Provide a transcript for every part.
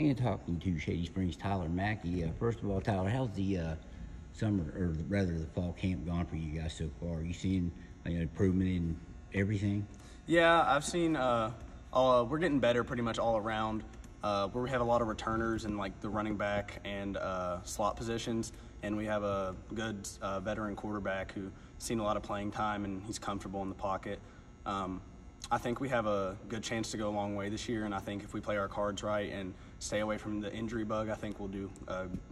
And talking to Shady Springs Tyler Mackey. First of all, Tyler, how's the summer, or rather the fall camp gone for you guys so far? Are you seeing improvement in everything? Yeah, I've seen we're getting better pretty much all around. We have a lot of returners in like the running back and slot positions, and we have a good veteran quarterback who's seen a lot of playing time and he's comfortable in the pocket. I think we have a good chance to go a long way this year, and I think if we play our cards right and stay away from the injury bug, I think we'll do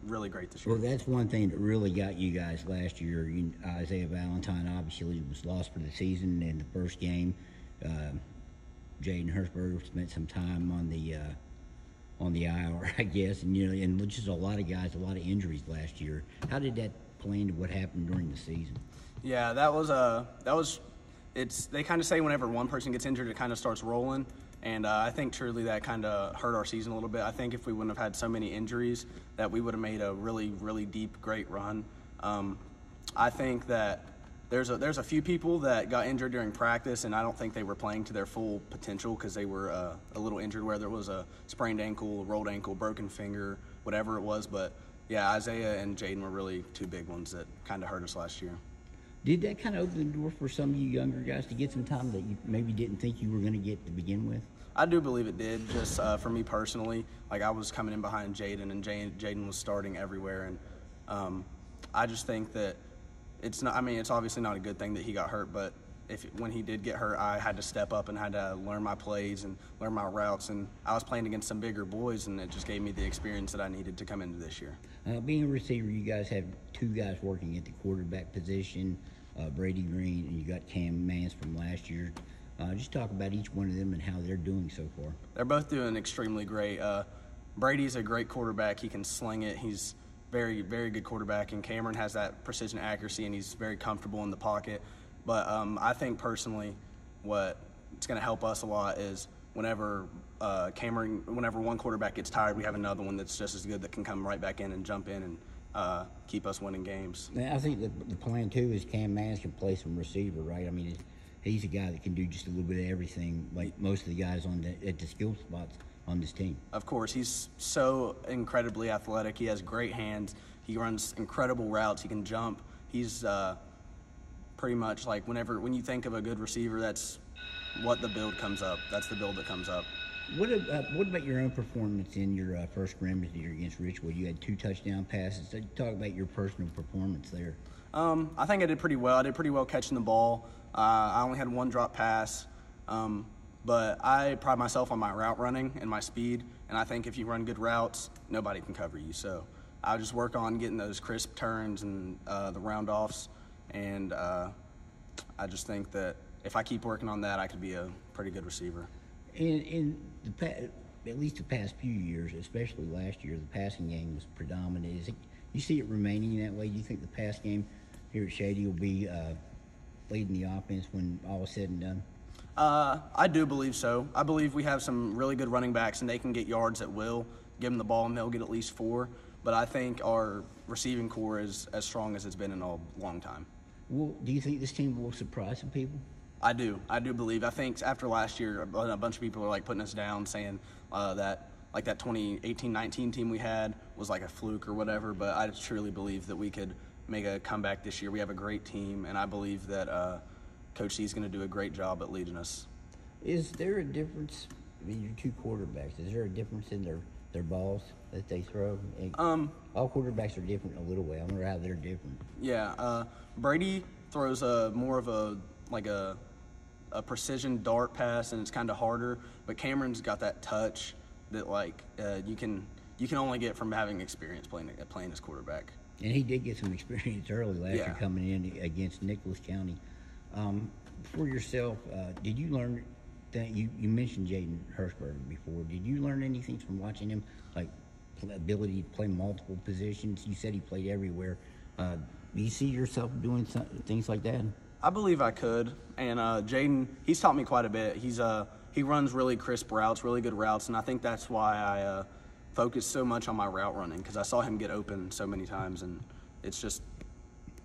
really great this year. Well, that's one thing that really got you guys last year. Isaiah Valentine obviously was lost for the season in the first game. Jaden Hershberger spent some time on the IR, I guess, and just a lot of guys, a lot of injuries last year. How did that play into what happened during the season? Yeah, they kind of say whenever one person gets injured, it kind of starts rolling. And I think truly that kind of hurt our season a little bit. I think if we wouldn't have had so many injuries, that we would have made a really, really deep, great run. I think that there's a few people that got injured during practice, and I don't think they were playing to their full potential because they were a little injured, whether it was a sprained ankle, rolled ankle, broken finger, whatever it was. But, yeah, Isaiah and Jaden were really two big ones that kind of hurt us last year. Did that kind of open the door for some of you younger guys to get some time that you maybe didn't think you were going to get to begin with? I do believe it did, just for me personally. Like, I was coming in behind Jaden, and Jaden was starting everywhere. And I just think that it's obviously not a good thing that he got hurt, but when he did get hurt, I had to step up and had to learn my plays and learn my routes. And I was playing against some bigger boys, and it just gave me the experience that I needed to come into this year. Being a receiver, you guys have two guys working at the quarterback position, Brady Green, and you got Cam Mans from last year. Just talk about each one of them and how they're doing so far. They're both doing extremely great. Brady's a great quarterback. He can sling it. He's very, very good quarterback. And Cameron has that precision accuracy, and he's very comfortable in the pocket. But I think personally what's going to help us a lot is whenever one quarterback gets tired, we have another one that's just as good that can come right back in and jump in and keep us winning games. Now, I think the plan, too, is Cam Mans can play some receiver, right? I mean, he's a guy that can do just a little bit of everything, like most of the guys at the skill spots on this team. Of course, he's so incredibly athletic. He has great hands. He runs incredible routes. He can jump. He's pretty much like when you think of a good receiver, that's what the build comes up. That's the build that comes up. What about your own performance in your first scrimmage here against Richwood? You had 2 touchdown passes. So talk about your personal performance there. I think I did pretty well. I did pretty well catching the ball. I only had 1 drop pass, but I pride myself on my route running and my speed, and I think if you run good routes, nobody can cover you. So I just work on getting those crisp turns and the round-offs, and I just think that if I keep working on that, I could be a pretty good receiver. At least the past few years, especially last year, the passing game was predominant. You see it remaining that way? Do you think the pass game here at Shady will be leading the offense when all is said and done? I do believe so. I believe we have some really good running backs, and they can get yards at will. Give them the ball, and they'll get at least 4. But I think our receiving core is as strong as it's been in a long time. Well, do you think this team will surprise some people? I do believe. I think after last year, a bunch of people are like putting us down, saying that 2018-19 team we had was like a fluke or whatever. But I truly believe that we could make a comeback this year. We have a great team, and I believe that Coach C is going to do a great job at leading us. Is there a difference? I mean, your 2 quarterbacks. Is there a difference in their balls that they throw? All quarterbacks are different in a little way. I wonder how they're different. Yeah, Brady throws more of a precision dart pass, and it's kind of harder. But Cameron's got that touch that you can only get from having experience playing as quarterback. And he did get some experience early last year coming in against Nicholas County. For yourself, did you learn that you mentioned Jaden Hershberger before? Did you learn anything from watching him, like ability to play multiple positions? You said he played everywhere. Do you see yourself doing things like that? I believe I could, and Jaden, he's taught me quite a bit. He runs really crisp routes, really good routes, and I think that's why I focus so much on my route running, because I saw him get open so many times, and it's just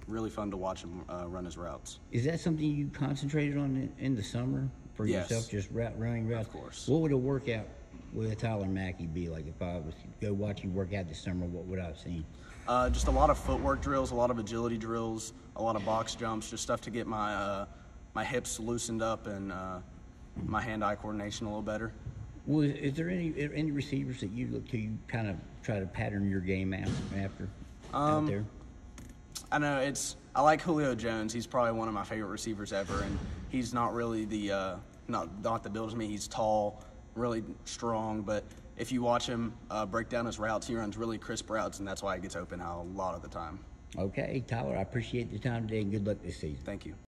really fun to watch him run his routes. Is that something you concentrated on in the summer for yourself, just running routes? Of course. What would a workout What would Tyler Mackey be like if I was to go watch you work out this summer? What would I have seen? Just a lot of footwork drills, a lot of agility drills, a lot of box jumps, just stuff to get my hips loosened up and my hand-eye coordination a little better. Well, is there any receivers that you look to, you kind of try to pattern your game after out there? I know I like Julio Jones. He's probably one of my favorite receivers ever, and he's not really not the build as me. He's tall, really strong, but if you watch him break down his routes, he runs really crisp routes, and that's why he gets open a lot of the time. Okay, Tyler, I appreciate the time today, and good luck this season. Thank you.